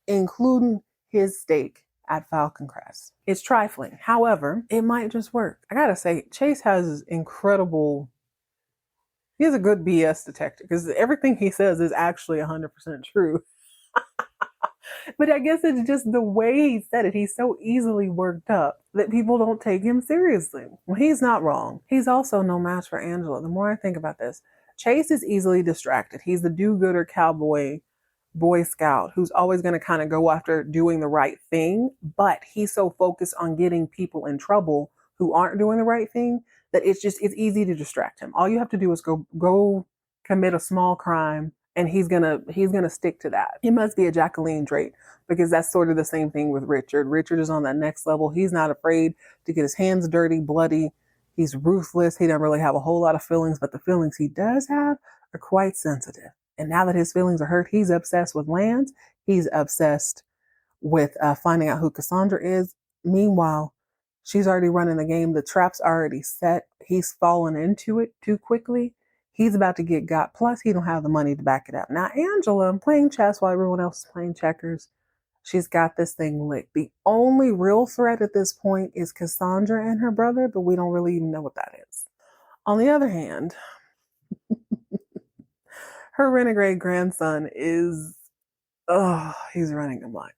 including his stake at Falcon Crest. It's trifling. However, it might just work. I gotta say, Chase has incredible, he's a good BS detector because everything he says is actually 100% true. But I guess it's just the way he said it. He's so easily worked up that people don't take him seriously. Well, he's not wrong. He's also no match for Angela. The more I think about this, Chase is easily distracted. He's the do-gooder cowboy Boy Scout who's always going to kind of go after doing the right thing, but he's so focused on getting people in trouble who aren't doing the right thing that it's easy to distract him. All you have to do is go commit a small crime and he's gonna stick to that. He must be a Jacqueline trait because that's sort of the same thing with Richard. Richard is on that next level. He's not afraid to get his hands dirty, bloody. He's ruthless. He doesn't really have a whole lot of feelings, but the feelings he does have are quite sensitive. And now that his feelings are hurt, he's obsessed with Lance. He's obsessed with finding out who Cassandra is. Meanwhile, she's already running the game. The trap's already set. He's fallen into it too quickly. He's about to get got. Plus, he don't have the money to back it up. Now, Angela, playing chess while everyone else is playing checkers, she's got this thing licked. The only real threat at this point is Cassandra and her brother, but we don't really even know what that is. On the other hand, her renegade grandson is, he's running amok.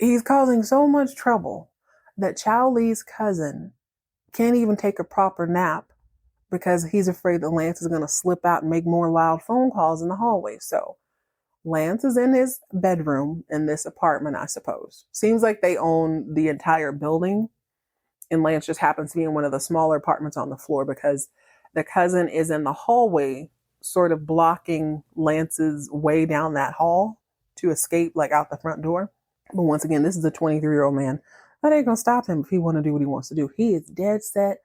He's causing so much trouble that Chow Lee's cousin can't even take a proper nap because he's afraid that Lance is going to slip out and make more loud phone calls in the hallway. So Lance is in his bedroom in this apartment, I suppose. Seems like they own the entire building, and Lance just happens to be in one of the smaller apartments on the floor because the cousin is in the hallway sort of blocking Lance's way down that hall to escape like out the front door. But once again, this is a 23-year-old man. That ain't gonna stop him if he want to do what he wants to do. He is dead set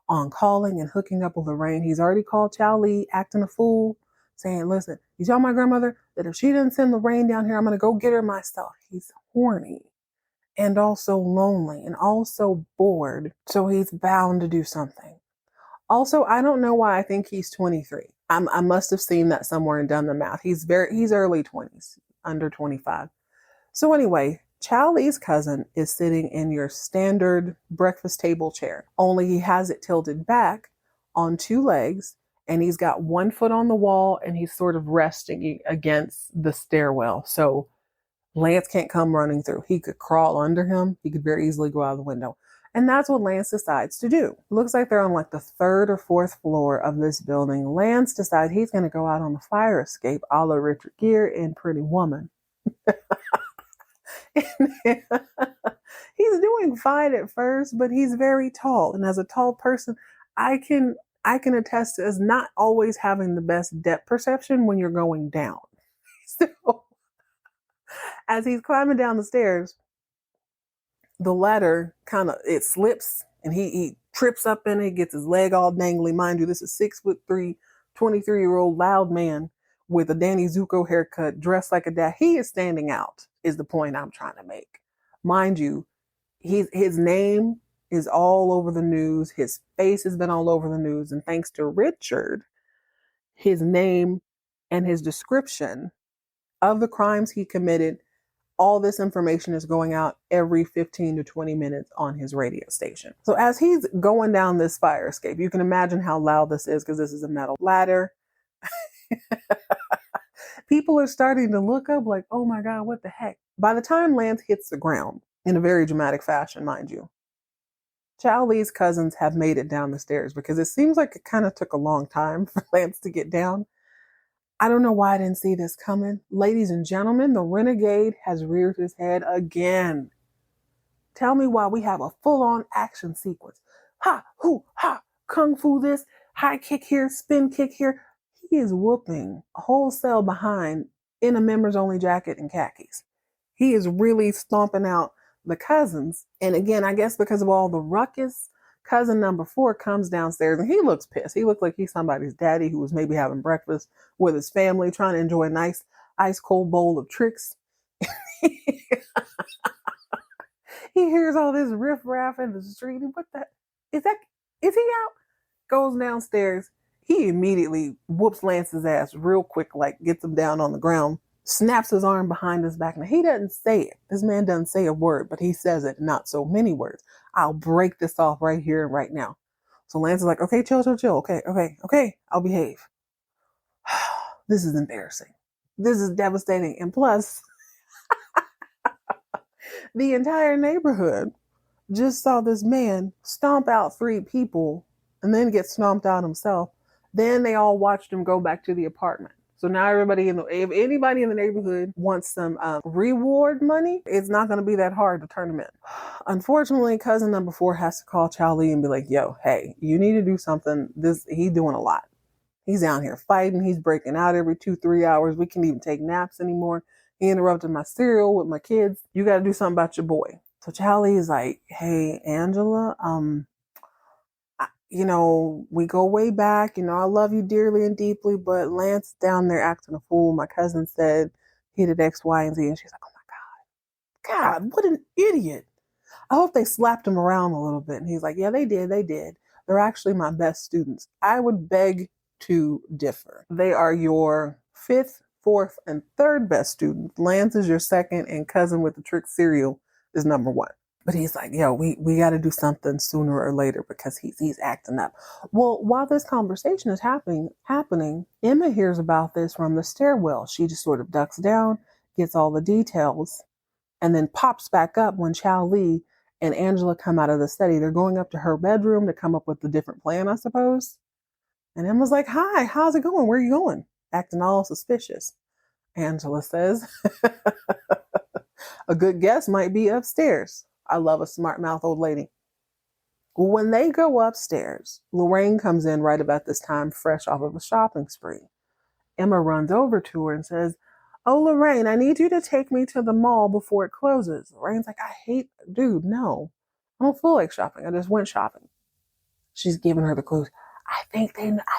on calling and hooking up with Lorraine. He's already called Chow Lee acting a fool, saying, listen, you tell my grandmother that if she didn't send Lorraine down here, I'm gonna go get her myself. He's horny and also lonely and also bored. So he's bound to do something. Also, I don't know why I think he's 23. I must have seen that somewhere and done the math. He's early 20s, under 25. So anyway, Chow Lee's cousin is sitting in your standard breakfast table chair, only he has it tilted back on two legs, and he's got one foot on the wall, and he's sort of resting against the stairwell. So Lance can't come running through. He could crawl under him. He could very easily go out the window. And that's what Lance decides to do. Looks like they're on like the third or fourth floor of this building. Lance decides he's going to go out on the fire escape a la Richard Gere in Pretty Woman. He's doing fine at first, but he's very tall. And as a tall person, I can attest to us not always having the best depth perception when you're going down. So as he's climbing down the stairs, the ladder it slips and he trips up in it, gets his leg all dangly. Mind you, this is 6'3", 23-year-old loud man with a Danny Zuko haircut, dressed like a dad. He is standing out, is the point I'm trying to make. Mind you, his name is all over the news. His face has been all over the news. And thanks to Richard, his name and his description of the crimes he committed, all this information is going out every 15 to 20 minutes on his radio station. So as he's going down this fire escape, you can imagine how loud this is because this is a metal ladder. People are starting to look up like, oh my God, what the heck? By the time Lance hits the ground, in a very dramatic fashion, mind you, Chow Lee's cousins have made it down the stairs because it seems like it kind of took a long time for Lance to get down. I don't know why I didn't see this coming. Ladies and gentlemen, the renegade has reared his head again. Tell me why we have a full-on action sequence. Ha, hoo, ha, kung fu this, high kick here, spin kick here. He is whooping a whole cell behind in a members-only jacket and khakis. He is really stomping out the cousins. And again, I guess because of all the ruckus, cousin number 4 comes downstairs and he looks pissed. He looks like he's somebody's daddy who was maybe having breakfast with his family, trying to enjoy a nice ice cold bowl of tricks. He hears all this riffraff in the street. What the? Is that? Is he out? Goes downstairs. He immediately whoops Lance's ass real quick, like gets him down on the ground, snaps his arm behind his back. Now, he doesn't say it. This man doesn't say a word, but he says it, not so many words. I'll break this off right here and right now. So Lance is like, okay, chill. Okay, I'll behave. This is embarrassing. This is devastating. And plus, the entire neighborhood just saw this man stomp out 3 people and then get stomped out himself. Then they all watched him go back to the apartment. So now everybody if anybody in the neighborhood wants some reward money, it's not going to be that hard to turn them in. Unfortunately, cousin number 4 has to call Charlie and be like, yo, hey, you need to do something. He's doing a lot. He's out here fighting. He's breaking out every 2-3 hours. We can't even take naps anymore. He interrupted my cereal with my kids. You got to do something about your boy. So Charlie is like, hey, Angela, we go way back. I love you dearly and deeply, but Lance down there acting a fool. My cousin said he did X, Y, and Z. And she's like, oh my God, what an idiot. I hope they slapped him around a little bit. And he's like, yeah, they did. They're actually my best students. I would beg to differ. They are your 5th, 4th, and 3rd best students. Lance is your 2nd, and cousin with the trick cereal is number 1. But he's like, yo, we got to do something sooner or later because he's acting up. Well, while this conversation is happening, Emma hears about this from the stairwell. She just sort of ducks down, gets all the details, and then pops back up when Chow Lee and Angela come out of the study. They're going up to her bedroom to come up with a different plan, I suppose. And Emma's like, hi, how's it going? Where are you going? Acting all suspicious. Angela says, a good guess might be upstairs. I love a smart mouth old lady. When they go upstairs, Lorraine comes in right about this time, fresh off of a shopping spree. Emma runs over to her and says, oh, Lorraine, I need you to take me to the mall before it closes. Lorraine's like, dude, no. I don't feel like shopping. I just went shopping. She's giving her the clues. I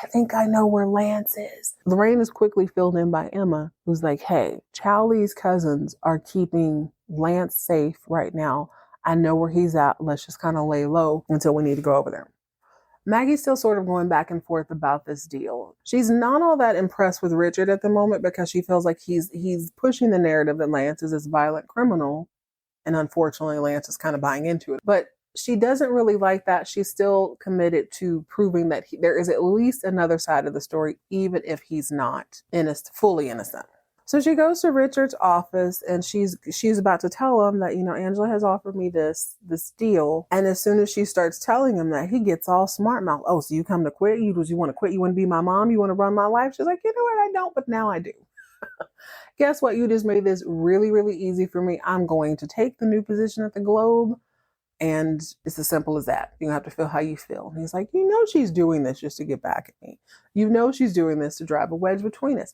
think I know where Lance is. Lorraine is quickly filled in by Emma, who's like, hey, Chowley's cousins are keeping Lance safe right now. I know where he's at. Let's just kind of lay low until we need to go over there. Maggie's still sort of going back and forth about this deal. She's not all that impressed with Richard at the moment because she feels like he's pushing the narrative that Lance is this violent criminal. And unfortunately, Lance is kind of buying into it. But she doesn't really like that. She's still committed to proving that there is at least another side of the story, even if he's not fully innocent. So she goes to Richard's office and she's about to tell him that, Angela has offered me this deal. And as soon as she starts telling him that, he gets all smart mouth. Oh, so you come to quit? You want to quit? You want to be my mom? You want to run my life? She's like, you know what? I don't, but now I do. Guess what? You just made this really, really easy for me. I'm going to take the new position at the Globe. And it's as simple as that. You have to feel how you feel. And he's like, she's doing this just to get back at me. She's doing this to drive a wedge between us.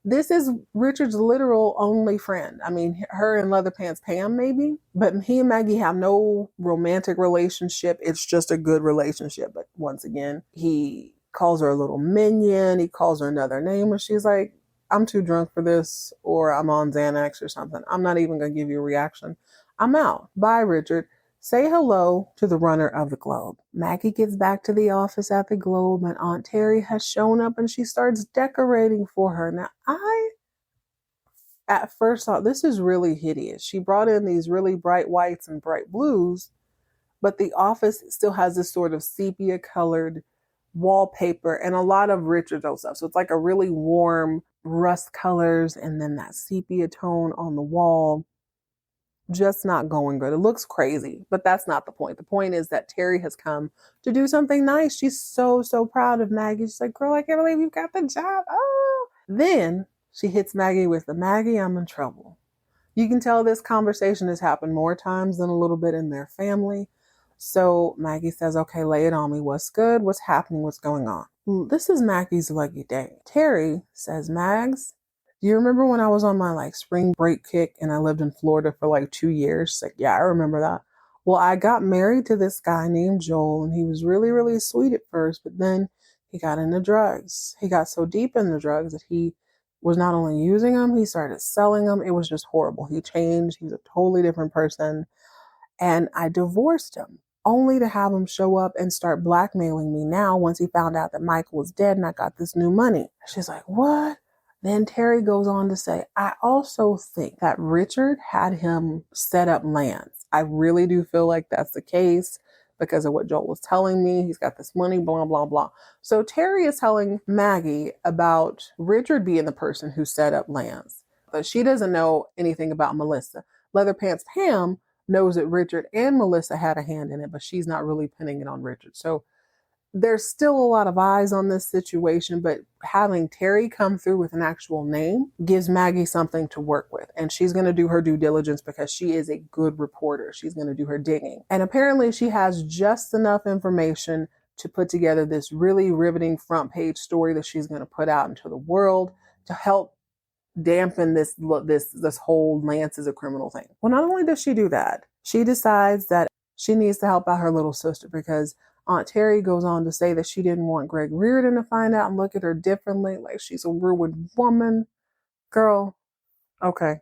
This is Richard's literal only friend. I mean, her and Leather Pants Pam maybe, but he and Maggie have no romantic relationship. It's just a good relationship. But once again, he calls her a little minion. He calls her another name, and she's like, I'm too drunk for this, or I'm on Xanax or something. I'm not even going to give you a reaction. I'm out. Bye, Richard. Say hello to the runner of the Globe. Maggie gets back to the office at the Globe and Aunt Terry has shown up and she starts decorating for her. Now, I at first thought this is really hideous. She brought in these really bright whites and bright blues, but the office still has this sort of sepia colored wallpaper and a lot of Richard's old stuff. So it's like a really warm rust colors and then that sepia tone on the wall. Just not going good. It looks crazy, but that's not the point. The point is that Terry has come to do something nice. She's so proud of Maggie. She's like, girl, I can't believe you got the job. Oh. Then she hits Maggie with the Maggie, I'm in trouble. You can tell this conversation has happened more times than a little bit in their family. So Maggie says, okay, lay it on me. What's good? What's happening? What's going on? This is Maggie's lucky day. Terry says, Mags, do you remember when I was on my spring break kick and I lived in Florida for 2 years? She's like, yeah, I remember that. Well, I got married to this guy named Joel and he was really, really sweet at first, but then he got into drugs. He got so deep in the drugs that he was not only using them, he started selling them. It was just horrible. He changed. He was a totally different person. And I divorced him only to have him show up and start blackmailing me now once he found out that Michael was dead and I got this new money. She's like, what? Then Terry goes on to say, I also think that Richard had him set up Lance. I really do feel like that's the case because of what Joel was telling me. He's got this money, blah, blah, blah. So Terry is telling Maggie about Richard being the person who set up Lance. But she doesn't know anything about Melissa. Leather Pants Pam knows that Richard and Melissa had a hand in it, but she's not really pinning it on Richard. So there's still a lot of eyes on this situation, but having Terry come through with an actual name gives Maggie something to work with. And she's going to do her due diligence because she is a good reporter. She's going to do her digging. And apparently she has just enough information to put together this really riveting front page story that she's going to put out into the world to help dampen this whole Lance is a criminal thing. Well, not only does she do that, she decides that she needs to help out her little sister because Aunt Terry goes on to say that she didn't want Greg Reardon to find out and look at her differently, like she's a ruined woman. Girl, okay.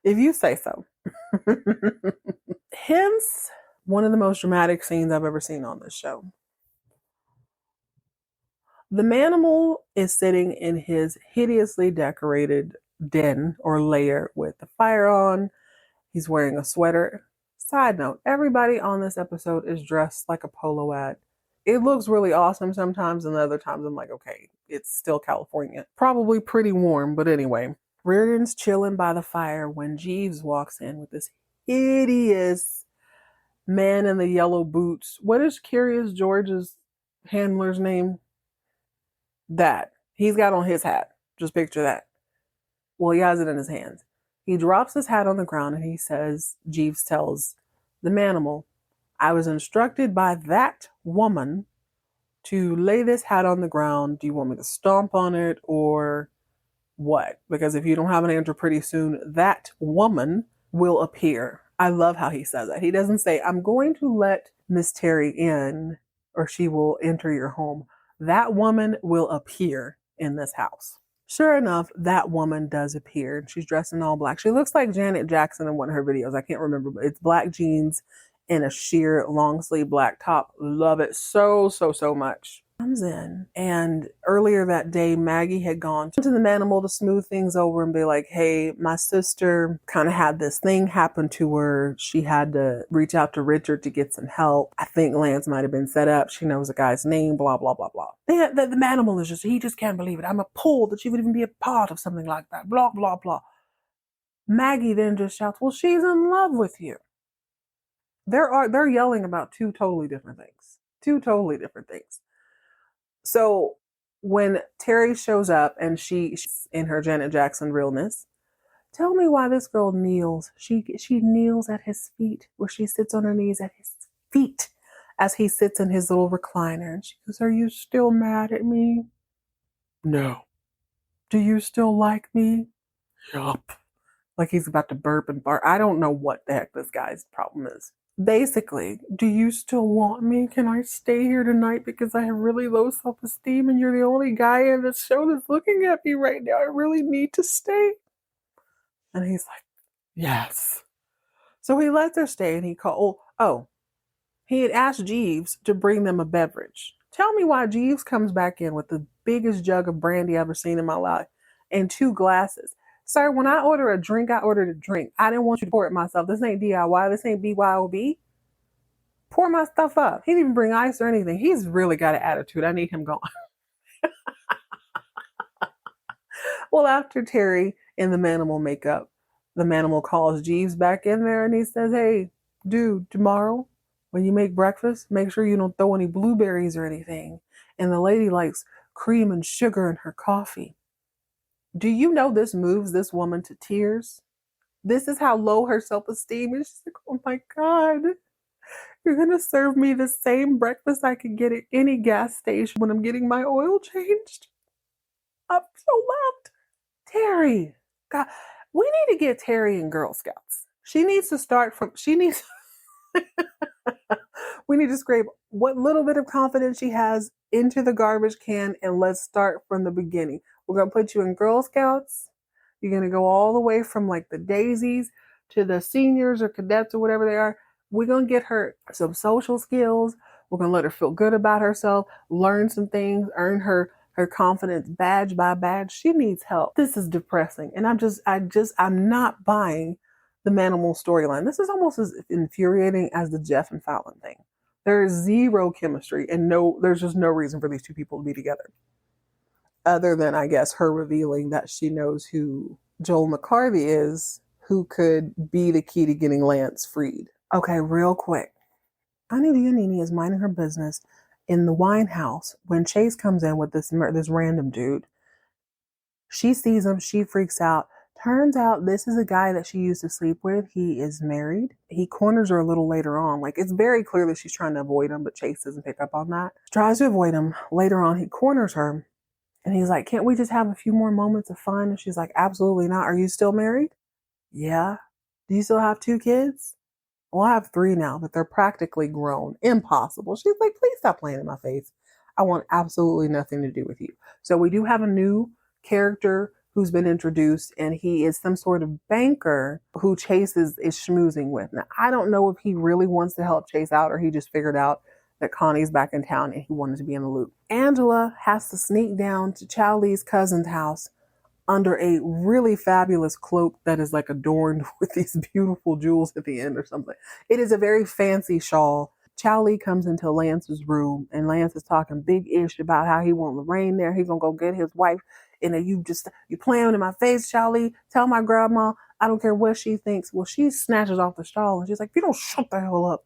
If you say so. Hence, one of the most dramatic scenes I've ever seen on this show. The manimal is sitting in his hideously decorated den or lair with the fire on. He's wearing a sweater. Side note, everybody on this episode is dressed like a polo ad. It looks really awesome sometimes, and other times I'm like, okay, it's still California. Probably pretty warm, but anyway. Reardon's chilling by the fire when Jeeves walks in with this hideous man in the yellow boots. What is Curious George's handler's name? That. He's got on his hat. Just picture that. Well, he has it in his hands. He drops his hat on the ground and he says, Jeeves tells the manimal, I was instructed by that woman to lay this hat on the ground. Do you want me to stomp on it or what? Because if you don't have an answer pretty soon, that woman will appear. I love how he says that. He doesn't say, I'm going to let Miss Terry in or she will enter your home. That woman will appear in this house. Sure enough, that woman does appear. She's dressed in all black. She looks like Janet Jackson in one of her videos. I can't remember, but it's black jeans and a sheer long sleeve black top. Love it so much. Comes in, and earlier that day, Maggie had gone to the manimal to smooth things over and be like, hey, my sister kind of had this thing happen to her. She had to reach out to Richard to get some help. I think Lance might have been set up. She knows the guy's name, blah, blah, blah, blah. The manimal is just, he just can't believe it. I'm appalled that she would even be a part of something like that, blah, blah, blah. Maggie then just shouts, well, she's in love with you. They're yelling about two totally different things. So when Terry shows up and she's in her Janet Jackson realness, tell me why this girl kneels. She kneels at his feet, where she sits on her knees at his feet as he sits in his little recliner. And she goes, are you still mad at me? No. Do you still like me? Yup. Like he's about to burp and bark. I don't know what the heck this guy's problem is. Basically, do you still want me? Can I stay here tonight because I have really low self-esteem and you're the only guy in this show that's looking at me right now? I really need to stay. And he's like, yes. So he lets her stay and he called, he had asked Jeeves to bring them a beverage. Tell me why Jeeves comes back in with the biggest jug of brandy I've ever seen in my life and 2 glasses. Sir, when I order a drink, I ordered a drink. I didn't want you to pour it myself. This ain't DIY. This ain't BYOB. Pour my stuff up. He didn't even bring ice or anything. He's really got an attitude. I need him gone. Well, after Terry and the manimal make up, the manimal calls Jeeves back in there and he says, hey, dude, tomorrow when you make breakfast, make sure you don't throw any blueberries or anything. And the lady likes cream and sugar in her coffee. Do you know this moves this woman to tears? This is how low her self-esteem is. She's like, oh my God, you're going to serve me the same breakfast I could get at any gas station when I'm getting my oil changed? I'm so loved. Terry. God, we need to get Terry in Girl Scouts. We need to scrape what little bit of confidence she has into the garbage can and let's start from the beginning. We're going to put you in Girl Scouts. You're going to go all the way from like the daisies to the seniors or cadets or whatever they are. We're going to get her some social skills. We're going to let her feel good about herself, learn some things, earn her confidence badge by badge. She needs help. This is depressing. And I'm not buying the Manimal storyline. This is almost as infuriating as the Jeff and Fallon thing. There is zero chemistry and there's just no reason for these two people to be together. Other than, I guess, her revealing that she knows who Joel McCarthy is, who could be the key to getting Lance freed. Okay, real quick. Auntie Nene is minding her business in the wine house when Chase comes in with this random dude. She sees him. She freaks out. Turns out this is a guy that she used to sleep with. He is married. He corners her a little later on. Like, it's very clear that she's trying to avoid him, but Chase doesn't pick up on that. She tries to avoid him. Later on, he corners her. And he's like, can't we just have a few more moments of fun? And she's like, absolutely not. Are you still married? Yeah. Do you still have 2 kids? Well, I have 3 now, but they're practically grown. Impossible. She's like, please stop playing in my face. I want absolutely nothing to do with you. So we do have a new character who's been introduced, and he is some sort of banker who Chase is schmoozing with. Now, I don't know if he really wants to help Chase out or he just figured out that Connie's back in town and he wanted to be in the loop. Angela has to sneak down to Chow Lee's cousin's house under a really fabulous cloak that is like adorned with these beautiful jewels at the end or something. It is a very fancy shawl. Chow Lee comes into Lance's room and Lance is talking big ish about how he want Lorraine there. He's gonna go get his wife. And then you playing in my face, Chow Lee. Tell my grandma, I don't care what she thinks. Well, she snatches off the shawl and she's like, you don't shut the hell up.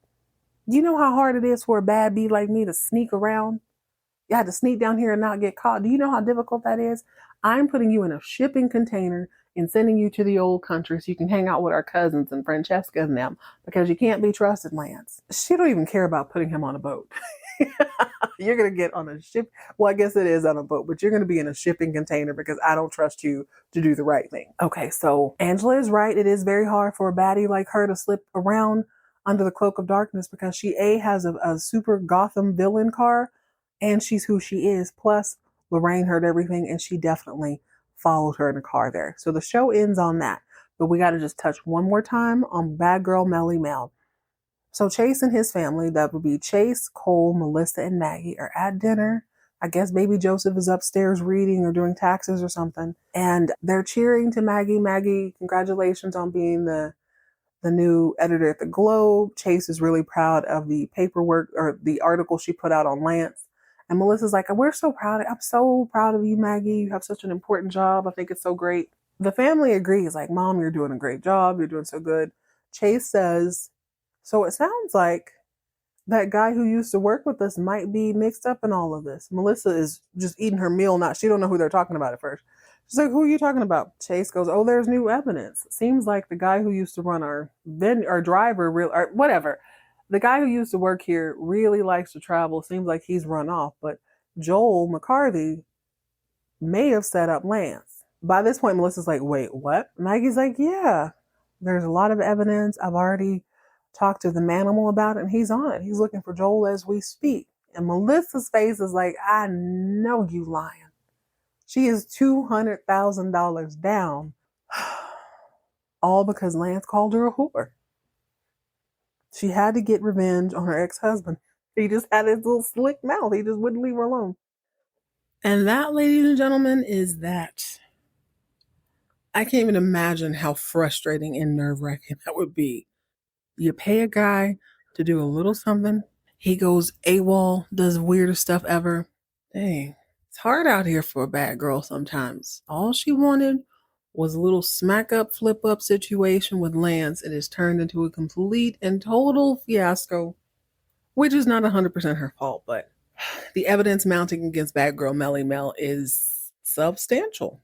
Do you know how hard it is for a bad bee like me to sneak around? You had to sneak down here and not get caught. Do you know how difficult that is? I'm putting you in a shipping container and sending you to the old country so you can hang out with our cousins and Francesca and them because you can't be trusted, Lance. She don't even care about putting him on a boat. You're going to get on a ship. Well, I guess it is on a boat, but you're going to be in a shipping container because I don't trust you to do the right thing. Okay, so Angela is right. It is very hard for a baddie like her to slip around under the cloak of darkness because she has a super Gotham villain car and she's who she is. Plus, Lorraine heard everything and she definitely followed her in a car there. So the show ends on that. But we got to just touch one more time on Bad Girl Melly Mel. So Chase and his family, that would be Chase, Cole, Melissa, and Maggie, are at dinner. I guess baby Joseph is upstairs reading or doing taxes or something. And they're cheering to Maggie. Maggie, congratulations on being the new editor at the Globe. Chase is really proud of the paperwork or the article she put out on Lance. And Melissa's like, I'm so proud of you, Maggie. You have such an important job. I think it's so great. The family agrees, like, Mom, you're doing a great job. You're doing so good. Chase says, so it sounds like that guy who used to work with us might be mixed up in all of this. Melissa is just eating her meal. She don't know who they're talking about at first. She's like, who are you talking about? Chase goes, oh, there's new evidence. Seems like the guy who used to run our driver, or whatever. The guy who used to work here really likes to travel. Seems like he's run off. But Joel McCarthy may have set up Lance. By this point, Melissa's like, wait, what? Maggie's like, yeah, there's a lot of evidence. I've already talked to the Manimal about it, and he's on it. He's looking for Joel as we speak. And Melissa's face is like, I know you lying. She is $200,000 down, all because Lance called her a whore. She had to get revenge on her ex-husband. He just had his little slick mouth. He just wouldn't leave her alone. And that, ladies and gentlemen, is that. I can't even imagine how frustrating and nerve-wracking that would be. You pay a guy to do a little something. He goes AWOL, does the weirdest stuff ever. Dang, it's hard out here for a bad girl sometimes. All she wanted was a little smack up, flip up situation with Lance. It has turned into a complete and total fiasco, which is not 100% her fault, but the evidence mounting against bad girl Melly Mel is substantial.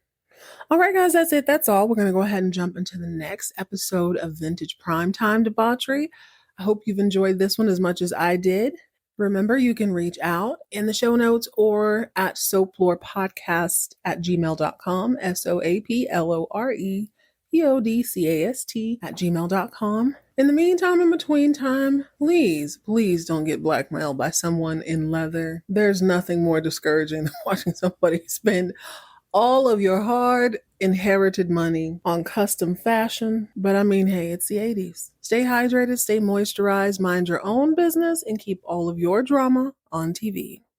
All right, guys, that's it. That's all. We're going to go ahead and jump into the next episode of Vintage Primetime Debauchery. I hope you've enjoyed this one as much as I did. Remember, you can reach out in the show notes or at soaplorepodcast@gmail.com, soaplorepodcast@gmail.com. In the meantime, in between time, please don't get blackmailed by someone in leather. There's nothing more discouraging than watching somebody spend all of your hard inherited money on custom fashion. But I mean, hey, it's the 80s. Stay hydrated, stay moisturized, mind your own business, and keep all of your drama on TV.